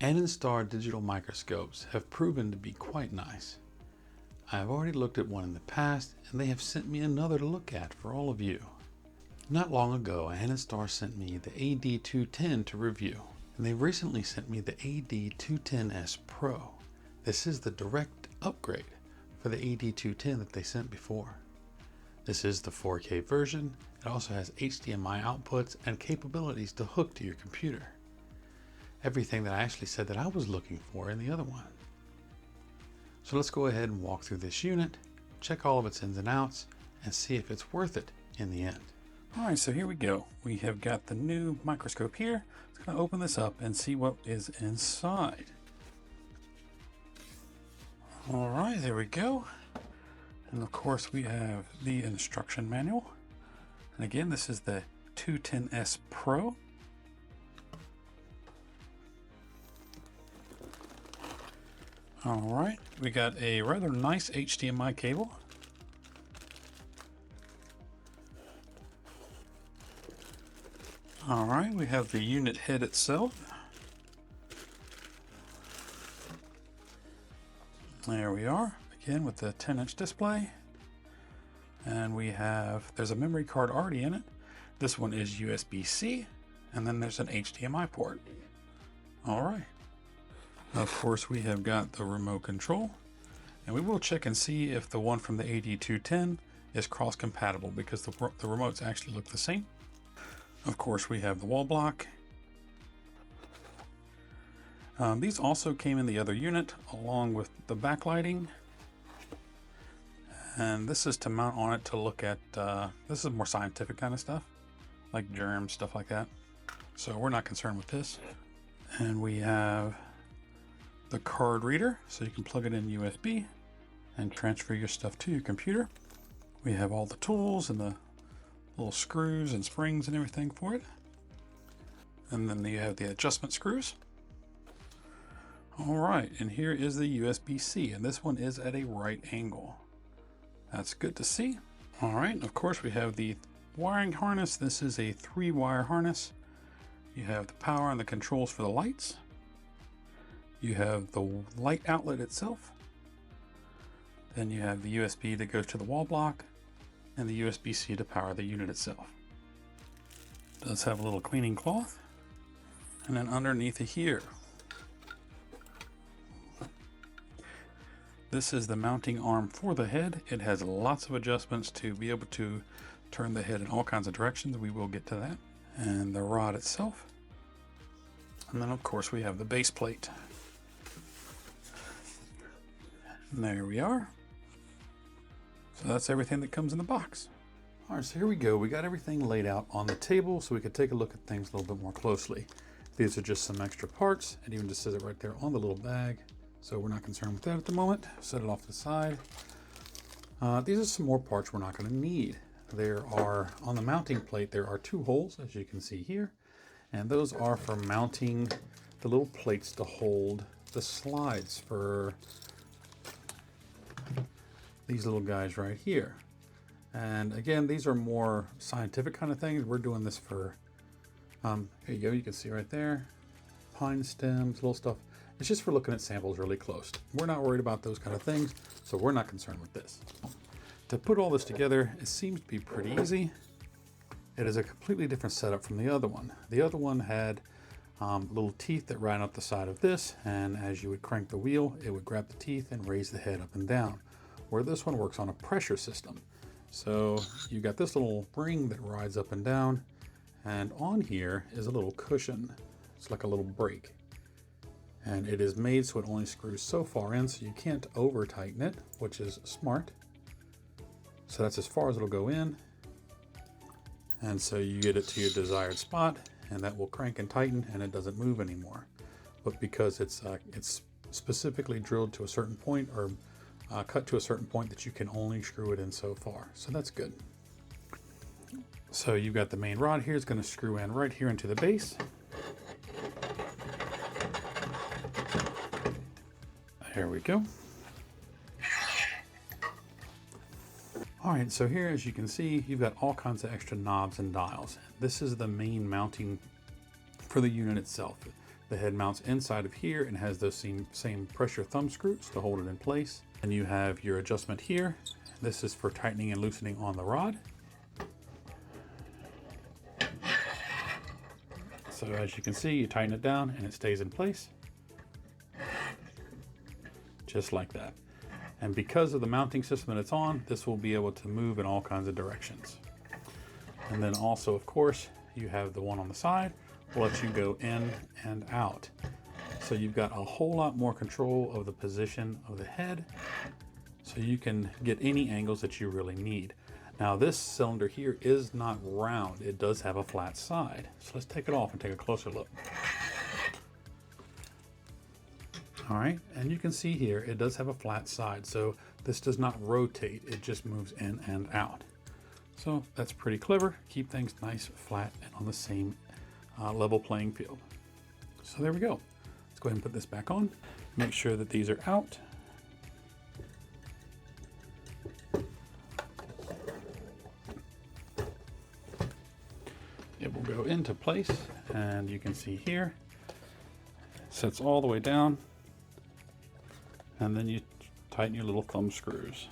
Andonstar digital microscopes have proven to be quite nice. I have already looked at one in the past, and they have sent me another to look at for all of you. Not long ago, Andonstar sent me the AD210 to review, and they recently sent me the AD210s Pro. This is the direct upgrade for the AD210 that they sent before. This is the 4K version. It also has HDMI outputs and capabilities to hook to your computer. Everything that I actually said that I was looking for in the other one. So let's go ahead and walk through this unit, check all of its ins and outs, and see if it's worth it in the end. All right, so here we go. We have got the new microscope here. Let's kind of open this up and see what is inside. All right, there we go. And of course we have the instruction manual. And again, this is the 210s Pro. All right, we got a rather nice HDMI cable. All right, we have the unit head itself. There we are, again with the 10-inch display. And we have, there's a memory card already in it. This one is USB-C, and then there's an HDMI port. All right. Of course, we have got the remote control, and we will check and see if the one from the AD210 is cross-compatible, because the remotes actually look the same. Of course, we have the wall block. These also came in the other unit, along with the backlighting. And this is to mount on it to look at, this is more scientific kind of stuff, like germs, stuff like that. So we're not concerned with this. And we have the card reader, so you can plug it in USB and transfer your stuff to your computer. We have all the tools and the little screws and springs and everything for it. And then you have the adjustment screws. All right, and here is the USB-C, and this one is at a right angle. That's good to see. All right, of course we have the wiring harness. This is a 3-wire harness. You have the power and the controls for the lights. You have the light outlet itself. Then you have the USB that goes to the wall block and the USB-C to power the unit itself. It does have a little cleaning cloth. And then underneath it here, this is the mounting arm for the head. It has lots of adjustments to be able to turn the head in all kinds of directions. We will get to that. And the rod itself. And then of course we have the base plate. And there we are. So that's everything that comes in the box. All right, so here we go. We got everything laid out on the table so we could take a look at things a little bit more closely. These are just some extra parts. It even just says it right there on the little bag. So we're not concerned with that at the moment. Set it off to the side. These are some more parts we're not going to need. There are, on the mounting plate, there are 2 holes, as you can see here. And those are for mounting the little plates to hold the slides for these little guys right here. And again, these are more scientific kind of things. We're doing this for, here you go, you can see right there, pine stems, little stuff. It's just for looking at samples really close. We're not worried about those kind of things, so we're not concerned with this. To put all this together, it seems to be pretty easy. It is a completely different setup from the other one. The other one had little teeth that ran up the side of this, and as you would crank the wheel, it would grab the teeth and raise the head up and down. Where this one works on a pressure system. So you got this little ring that rides up and down, and on here is a little cushion. It's like a little brake. And it is made so it only screws so far in, so you can't over tighten it, which is smart. So that's as far as it'll go in. And so you get it to your desired spot, and that will crank and tighten, and it doesn't move anymore. But because it's specifically drilled to a certain point, or cut to a certain point, that you can only screw it in so far. So that's good. So you've got the main rod here. It's going to screw in right here into the base. There we go. All right, so here, as you can see, you've got all kinds of extra knobs and dials. This is the main mounting for the unit itself. The head mounts inside of here and has those same pressure thumb screws to hold it in place. And you have your adjustment here. This is for tightening and loosening on the rod. So as you can see, you tighten it down and it stays in place. Just like that. And because of the mounting system that it's on, this will be able to move in all kinds of directions. And then also, of course, you have the one on the side, will let you go in and out. So you've got a whole lot more control of the position of the head, so you can get any angles that you really need. Now this cylinder here is not round, it does have a flat side. So let's take it off and take a closer look. All right, and you can see here, it does have a flat side, so this does not rotate, it just moves in and out. So that's pretty clever. Keep things nice, flat, and on the same level playing field. So there we go. Let's go ahead and put this back on. Make sure that these are out. It will go into place, and you can see here, sets all the way down, and then you tighten your little thumb screws.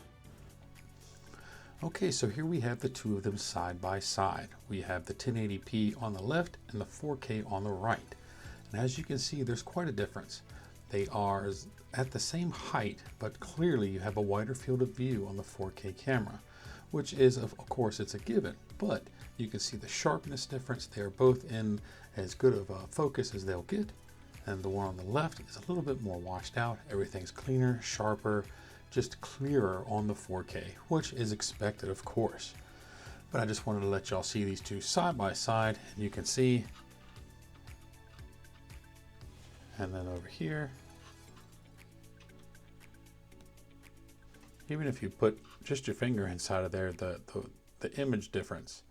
Okay, so here we have the two of them side by side. We have the 1080p on the left and the 4K on the right. And as you can see, there's quite a difference. They are at the same height, but clearly you have a wider field of view on the 4K camera, which is, of course, it's a given, but you can see the sharpness difference. They're both in as good of a focus as they'll get. And the one on the left is a little bit more washed out. Everything's cleaner, sharper, just clearer on the 4K, which is expected, of course. But I just wanted to let y'all see these two side by side, and you can see. And then over here, even if you put just your finger inside of there, the image difference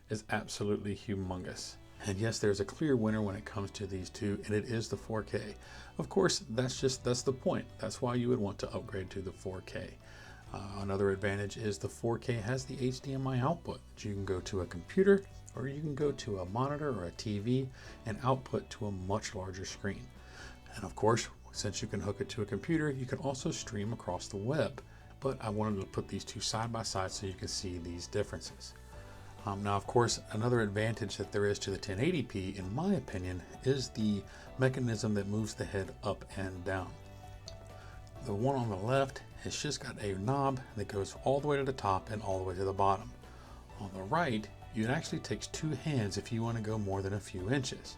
is absolutely humongous. And yes, there's a clear winner when it comes to these two, and it is the 4K. Of course, that's the point. That's why you would want to upgrade to the 4K. Another advantage is the 4K has the HDMI output. You can go to a computer, or you can go to a monitor or a TV and output to a much larger screen. And of course, since you can hook it to a computer, you can also stream across the web. But I wanted to put these two side by side so you can see these differences. Now, of course, another advantage that there is to the 1080p, in my opinion, is the mechanism that moves the head up and down. The one on the left has just got a knob that goes all the way to the top and all the way to the bottom. On the right, it actually takes two hands if you want to go more than a few inches.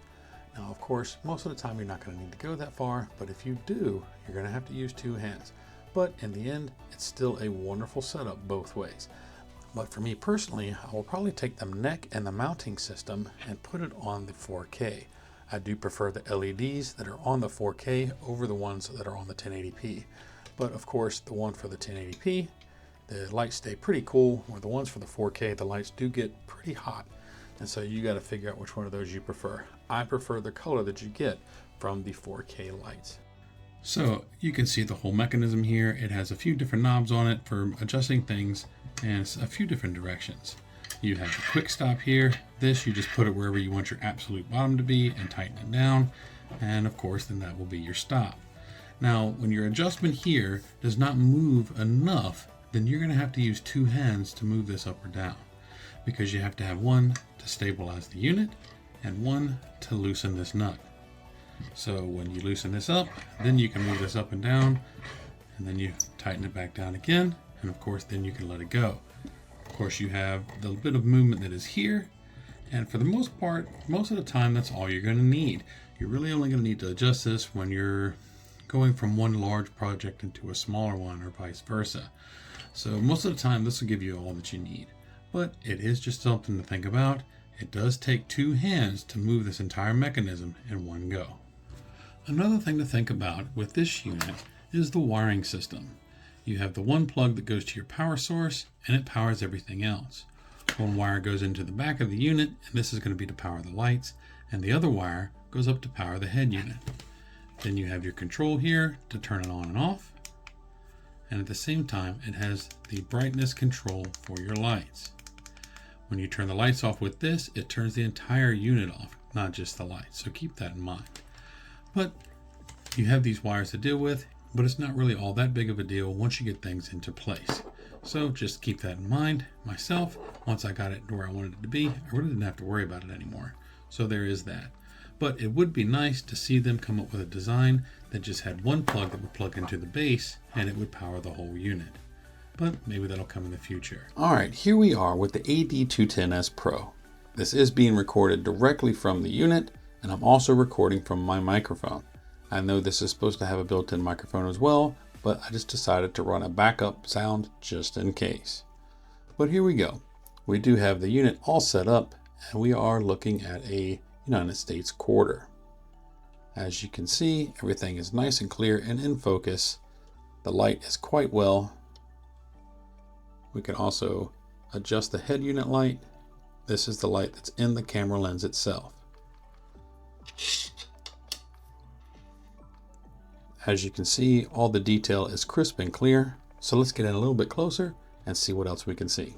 Now, of course, most of the time you're not going to need to go that far, but if you do, you're going to have to use two hands. But in the end, it's still a wonderful setup both ways. But for me personally, I will probably take the neck and the mounting system and put it on the 4K. I do prefer the LEDs that are on the 4K over the ones that are on the 1080p. But of course, the one for the 1080p, the lights stay pretty cool, where the ones for the 4K, the lights do get pretty hot. And so you got to figure out which one of those you prefer. I prefer the color that you get from the 4K lights. So you can see the whole mechanism here. It has a few different knobs on it for adjusting things, and it's a few different directions. You have the quick stop here. This, you just put it wherever you want your absolute bottom to be and tighten it down. And of course, then that will be your stop. Now, when your adjustment here does not move enough, then you're going to have to use two hands to move this up or down, because you have to have one to stabilize the unit and one to loosen this nut. So when you loosen this up, then you can move this up and down, and then you tighten it back down again, and of course then you can let it go. Of course, you have the bit of movement that is here, and for the most part, most of the time, that's all you're going to need. You're really only going to need to adjust this when you're going from one large project into a smaller one, or vice versa. So most of the time, this will give you all that you need. But it is just something to think about. It does take two hands to move this entire mechanism in one go. Another thing to think about with this unit is the wiring system. You have the one plug that goes to your power source, and it powers everything else. One wire goes into the back of the unit, and this is going to be to power the lights, and the other wire goes up to power the head unit. Then you have your control here to turn it on and off, and at the same time it has the brightness control for your lights. When you turn the lights off with this, it turns the entire unit off, not just the lights, so keep that in mind. But you have these wires to deal with, but it's not really all that big of a deal once you get things into place. So just keep that in mind. Myself, once I got it to where I wanted it to be, I really didn't have to worry about it anymore. So there is that. But it would be nice to see them come up with a design that just had one plug that would plug into the base and it would power the whole unit. But maybe that'll come in the future. All right, here we are with the AD210s Pro. This is being recorded directly from the unit, and I'm also recording from my microphone. I know this is supposed to have a built-in microphone as well, but I just decided to run a backup sound just in case. But here we go. We do have the unit all set up, and we are looking at a United States quarter. As you can see, everything is nice and clear and in focus. The light is quite well. We can also adjust the head unit light. This is the light that's in the camera lens itself. As you can see, all the detail is crisp and clear. So let's get in a little bit closer and see what else we can see.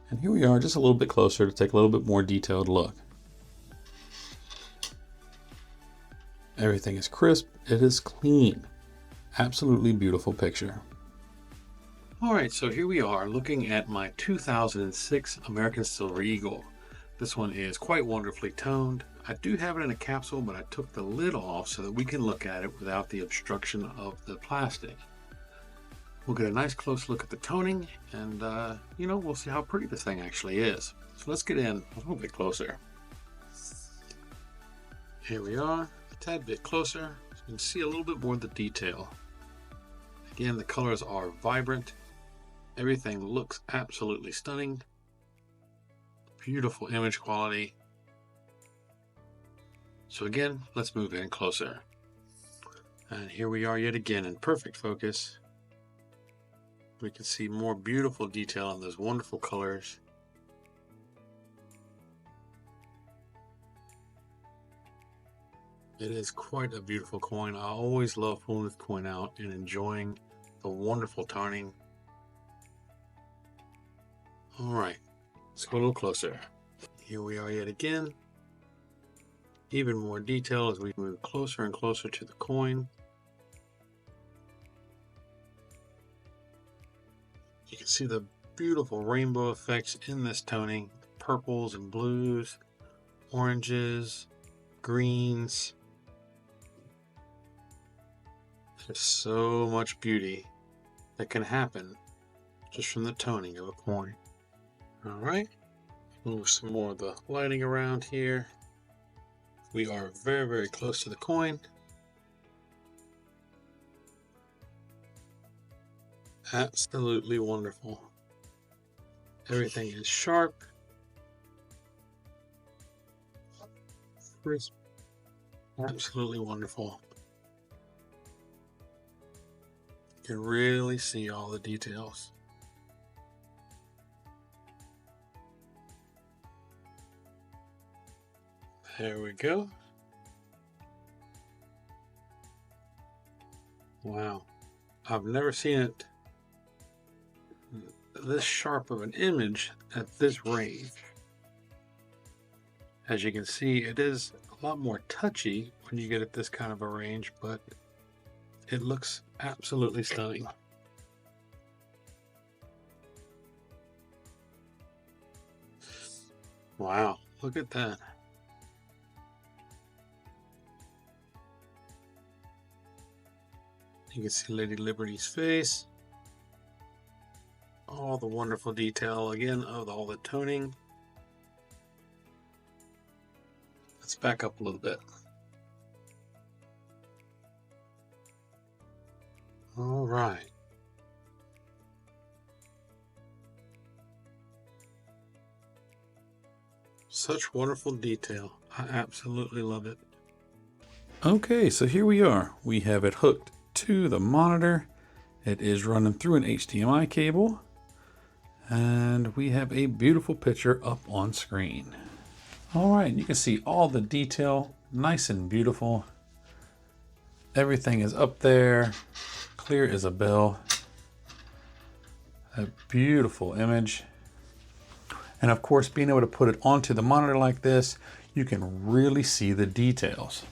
And here we are, just a little bit closer to take a little bit more detailed look. Everything is crisp, it is clean. Absolutely beautiful picture. All right, so here we are looking at my 2006 American Silver Eagle. This one is quite wonderfully toned. I do have it in a capsule, but I took the lid off so that we can look at it without the obstruction of the plastic. We'll get a nice close look at the toning and, we'll see how pretty this thing actually is. So let's get in a little bit closer. Here we are, a tad bit closer. So you can see a little bit more of the detail. Again, the colors are vibrant. Everything looks absolutely stunning. Beautiful image quality. So again, let's move in closer. And here we are yet again in perfect focus. We can see more beautiful detail on those wonderful colors. It is quite a beautiful coin. I always love pulling this coin out and enjoying the wonderful toning. All right, let's go a little closer. Here we are yet again. Even more detail as we move closer and closer to the coin. You can see the beautiful rainbow effects in this toning. Purples and blues, oranges, greens. There's so much beauty that can happen just from the toning of a coin. All right, move some more of the lighting around here. We are very, very close to the coin. Absolutely wonderful. Everything is sharp, crisp, absolutely wonderful. You can really see all the details. There we go. Wow, I've never seen it this sharp of an image at this range. As you can see, it is a lot more touchy when you get at this kind of a range, but it looks absolutely stunning. Wow, look at that. You can see Lady Liberty's face. All the wonderful detail again of all the toning. Let's back up a little bit. All right. Such wonderful detail. I absolutely love it. Okay, so here we are. We have it hooked to the monitor. It is running through an HDMI cable. And we have a beautiful picture up on screen. All right, you can see all the detail, nice and beautiful. Everything is up there, clear as a bell. A beautiful image. And of course, being able to put it onto the monitor like this, you can really see the details.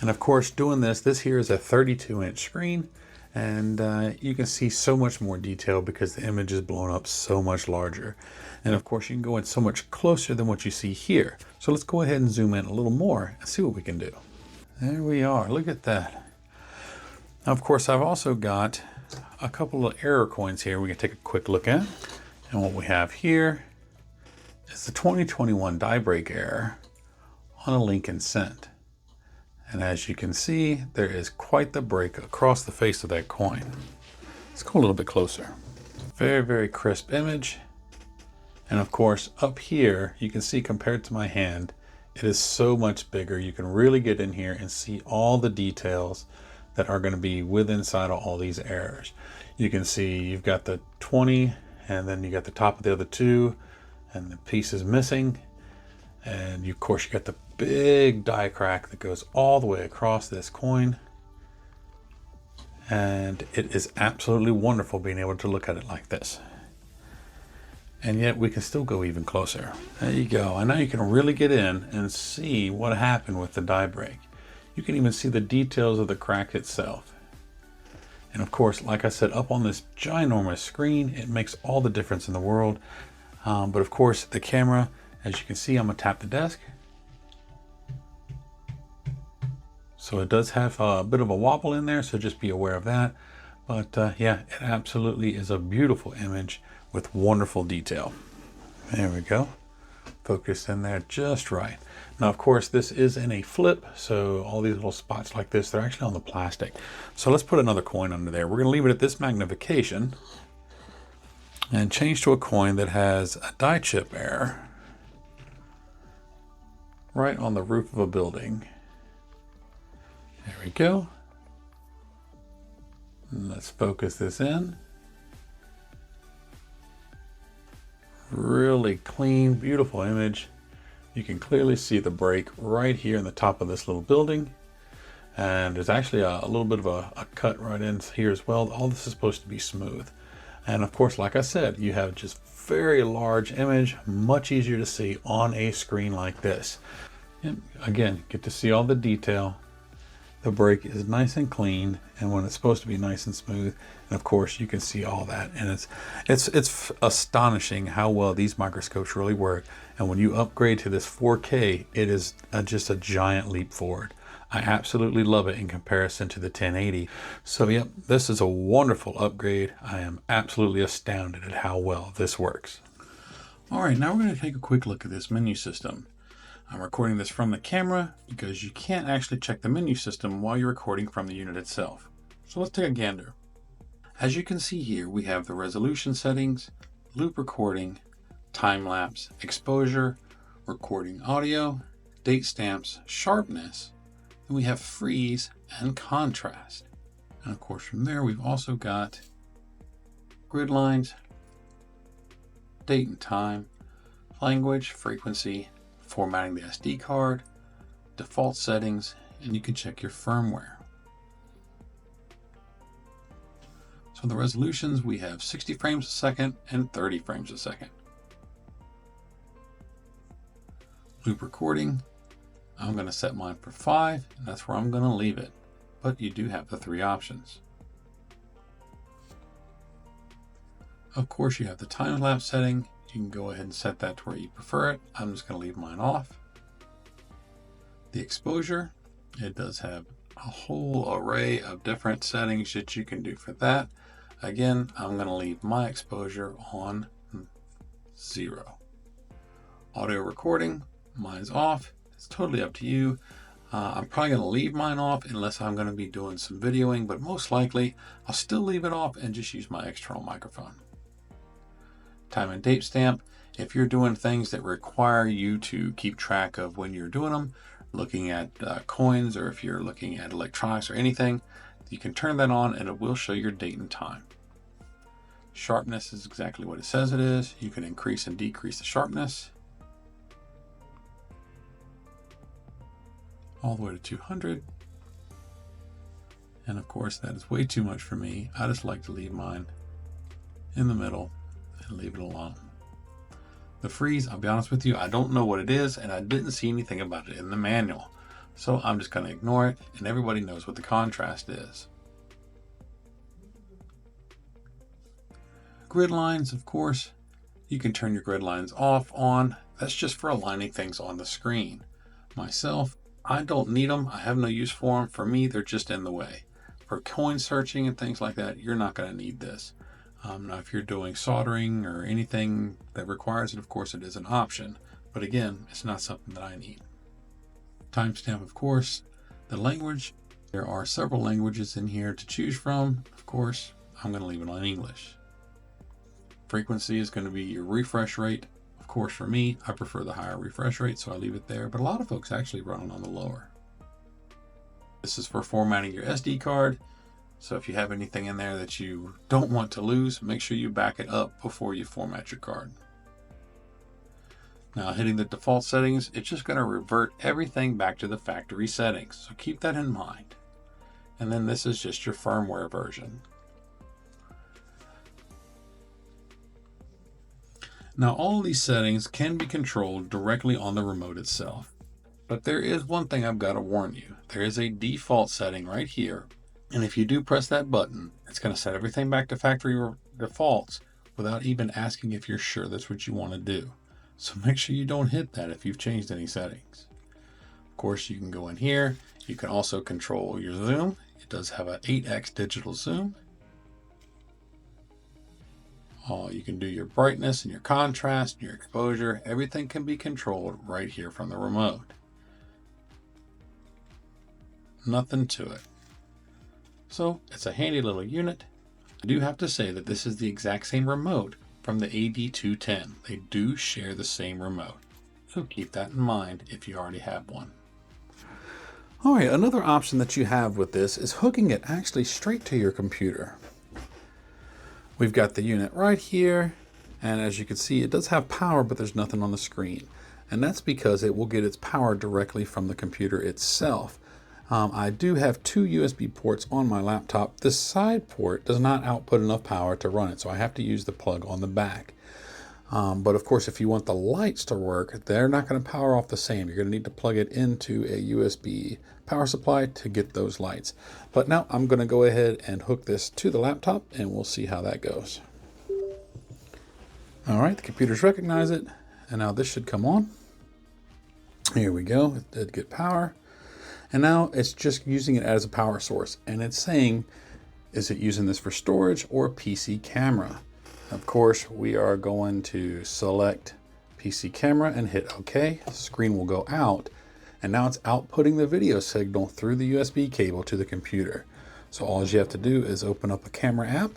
And of course, doing this here is a 32-inch screen, and you can see so much more detail because the image is blown up so much larger. And of course, you can go in so much closer than what you see here. So let's go ahead and zoom in a little more and see what we can do. There we are, look at that. Now, of course, I've also got a couple of error coins here we can take a quick look at. And what we have here is the 2021 die break error on a link and sent. And as you can see, there is quite the break across the face of that coin. Let's go a little bit closer. Very, very crisp image. And of course, up here, you can see compared to my hand, it is so much bigger. You can really get in here and see all the details that are going to be within inside of all these errors. You can see you've got the 20, and then you got the top of the other two, and the piece is missing. And of course, you got the big die crack that goes all the way across this coin. And it is absolutely wonderful being able to look at it like this. And yet we can still go even closer. There you go. And now you can really get in and see what happened with the die break. You can even see the details of the crack itself. And of course, like I said, up on this ginormous screen, it makes all the difference in the world. But of course, the camera, as you can see, I'm gonna tap the desk. So it does have a bit of a wobble in there, so just be aware of that. But yeah, it absolutely is a beautiful image with wonderful detail. There we go. Focused in there just right. Now, of course, this is in a flip, so all these little spots like this, they're actually on the plastic. So let's put another coin under there. We're gonna leave it at this magnification and change to a coin that has a die chip error right on the roof of a building. There we go. And let's focus this in. Really clean, beautiful image. You can clearly see the break right here in the top of this little building. And there's actually a little bit of a cut right in here as well. All this is supposed to be smooth. And of course, like I said, you have just very large image, much easier to see on a screen like this. And again, get to see all the detail. The break is nice and clean, and when it's supposed to be nice and smooth, and of course you can see all that. And it's astonishing how well these microscopes really work. And when you upgrade to this 4K, it is just a giant leap forward. I absolutely love it in comparison to the 1080. So yep, this is a wonderful upgrade. I am absolutely astounded at how well this works. All right, now we're going to take a quick look at this menu system. I'm recording this from the camera because you can't actually check the menu system while you're recording from the unit itself. So let's take a gander. As you can see here, we have the resolution settings, loop recording, time-lapse, exposure, recording audio, date stamps, sharpness, and we have freeze and contrast. And of course from there we've also got grid lines, date and time, language, frequency, formatting the SD card, default settings, and you can check your firmware. So the resolutions, we have 60 frames a second and 30 frames a second. Loop recording, I'm going to set mine for 5, and that's where I'm going to leave it. But you do have the 3 options. Of course, you have the time-lapse setting. You can go ahead and set that to where you prefer it. I'm just going to leave mine off. The exposure, it does have a whole array of different settings that you can do for that. Again, I'm going to leave my exposure on 0. Audio recording, mine's off. It's totally up to you. I'm probably going to leave mine off unless I'm going to be doing some videoing, but most likely I'll still leave it off and just use my external microphone. Time and date stamp, if you're doing things that require you to keep track of when you're doing them, looking at coins, or if you're looking at electronics or anything, you can turn that on and it will show your date and time. Sharpness is exactly what it says it is. You can increase and decrease the sharpness all the way to 200. And of course that is way too much for me. I just like to leave mine in the middle and leave it alone. The freeze, I'll be honest with you, I don't know what it is, and I didn't see anything about it in the manual. So I'm just going to ignore it, and everybody knows what the contrast is. Grid lines, of course, you can turn your grid lines off, on. That's just for aligning things on the screen. Myself, I don't need them. I have no use for them. For me, they're just in the way. For coin searching and things like that, you're not going to need this. Now, if you're doing soldering or anything that requires it, of course, it is an option. But again, it's not something that I need. Timestamp, of course. The language, there are several languages in here to choose from. Of course, I'm going to leave it on English. Frequency is going to be your refresh rate. Of course, for me, I prefer the higher refresh rate, so I leave it there. But a lot of folks actually run it on the lower. This is for formatting your SD card. So if you have anything in there that you don't want to lose, make sure you back it up before you format your card. Now, hitting the default settings, it's just going to revert everything back to the factory settings. So keep that in mind. And then this is just your firmware version. Now, all of these settings can be controlled directly on the remote itself. But there is one thing I've got to warn you. There is a default setting right here. And if you do press that button, it's going to set everything back to factory defaults without even asking if you're sure that's what you want to do. So make sure you don't hit that if you've changed any settings. Of course, you can go in here. You can also control your zoom. It does have an 8x digital zoom. You can do your brightness and your contrast and your exposure. Everything can be controlled right here from the remote. Nothing to it. So it's a handy little unit. I do have to say that this is the exact same remote from the AD210. They do share the same remote. So keep that in mind if you already have one. All right, another option that you have with this is hooking it actually straight to your computer. We've got the unit right here, and as you can see, it does have power, but there's nothing on the screen. And that's because it will get its power directly from the computer itself. I do have two USB ports on my laptop. This side port does not output enough power to run it, so I have to use the plug on the back. But of course, if you want the lights to work, they're not going to power off the same. You're going to need to plug it into a USB power supply to get those lights. But now I'm going to go ahead and hook this to the laptop, and we'll see how that goes. All right, the computers recognize it, and now this should come on. Here we go. It did get power. And now it's just using it as a power source, and it's saying, is it using this for storage or PC camera? Of course, we are going to select PC camera and hit OK. The screen will go out, and now it's outputting the video signal through the USB cable to the computer. So all you have to do is open up a camera app,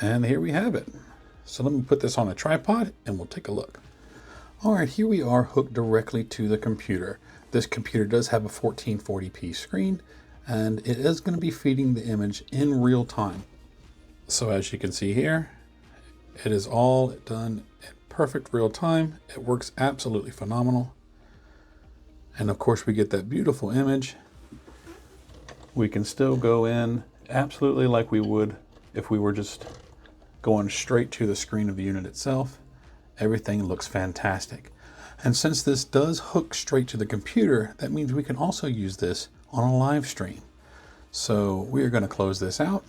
and here we have it. So let me put this on a tripod and we'll take a look. All right, here we are hooked directly to the computer. This computer does have a 1440p screen, and it is going to be feeding the image in real time. So as you can see here, it is all done in perfect real time. It works absolutely phenomenal. And of course, we get that beautiful image. We can still go in absolutely like we would if we were just going straight to the screen of the unit itself. Everything looks fantastic. And since this does hook straight to the computer, that means we can also use this on a live stream. So we are going to close this out.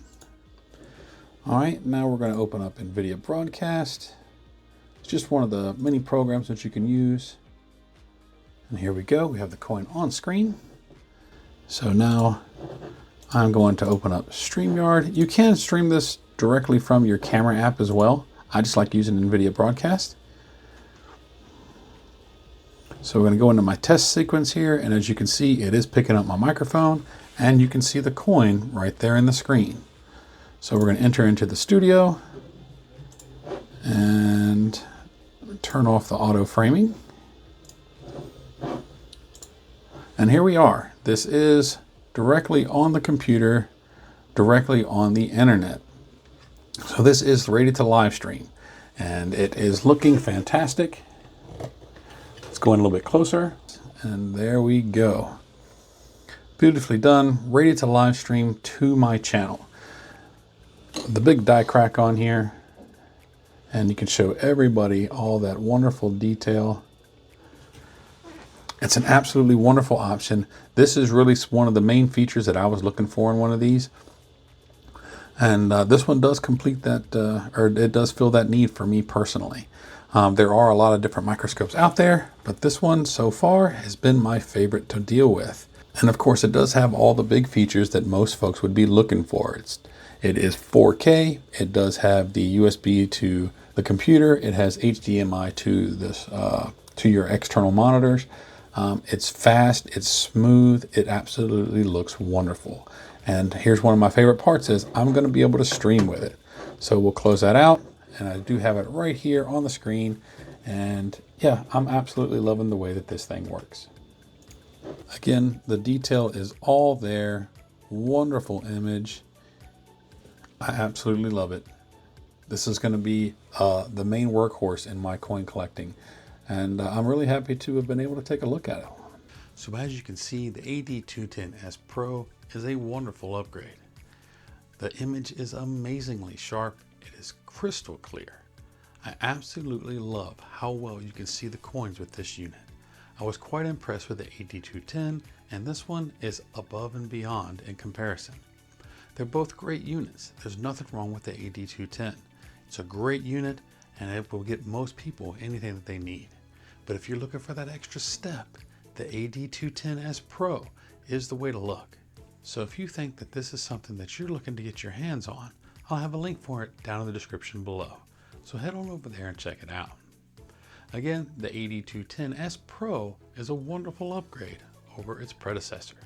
All right, now we're going to open up NVIDIA Broadcast. It's just one of the many programs that you can use. And here we go. We have the coin on screen. So now I'm going to open up StreamYard. You can stream this directly from your camera app as well. I just like using NVIDIA Broadcast. So we're going to go into my test sequence here, and as you can see, it is picking up my microphone, and you can see the coin right there in the screen. So we're going to enter into the studio and turn off the auto framing. And here we are. This is directly on the computer, directly on the internet. So this is ready to live stream, and it is looking fantastic. Let's go in a little bit closer, and there we go. Beautifully done, ready to live stream to my channel. The big die crack on here, and you can show everybody all that wonderful detail. It's an absolutely wonderful option. This is really one of the main features that I was looking for in one of these. And this one does complete that, or it does fill that need for me personally. There are a lot of different microscopes out there, but this one so far has been my favorite to deal with. And of course, it does have all the big features that most folks would be looking for. It is 4K. It does have the USB to the computer. It has HDMI to this to your external monitors. It's fast. It's smooth. It absolutely looks wonderful. And here's one of my favorite parts is I'm going to be able to stream with it. So we'll close that out. And I do have it right here on the screen. And yeah, I'm absolutely loving the way that this thing works. Again, the detail is all there. Wonderful image. I absolutely love it. This is going to be the main workhorse in my coin collecting. And I'm really happy to have been able to take a look at it. So as you can see, the AD210s Pro is a wonderful upgrade. The image is amazingly sharp. It is crystal clear. I absolutely love how well you can see the coins with this unit. I was quite impressed with the AD210, and this one is above and beyond in comparison. They're both great units. There's nothing wrong with the AD210. It's a great unit, and it will get most people anything that they need. But if you're looking for that extra step, the AD210s Pro is the way to look. So if you think that this is something that you're looking to get your hands on, I'll have a link for it down in the description below. So head on over there and check it out. Again, the AD210s Pro is a wonderful upgrade over its predecessor.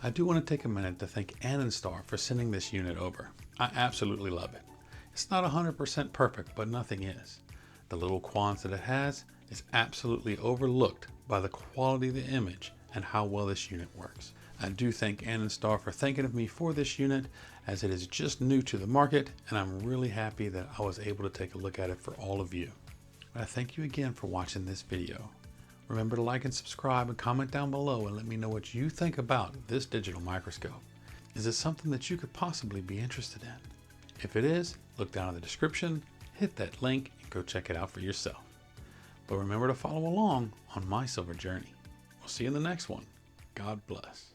I do want to take a minute to thank Andonstar for sending this unit over. I absolutely love it. It's not 100% perfect, but nothing is. The little qualms that it has is absolutely overlooked by the quality of the image and how well this unit works. I do thank Andonstar for thinking of me for this unit, as it is just new to the market, and I'm really happy that I was able to take a look at it for all of you. I thank you again for watching this video. Remember to like and subscribe and comment down below and let me know what you think about this digital microscope. Is it something that you could possibly be interested in? If it is, look down in the description, hit that link, and go check it out for yourself. But remember to follow along on my silver journey. We'll see you in the next one. God bless.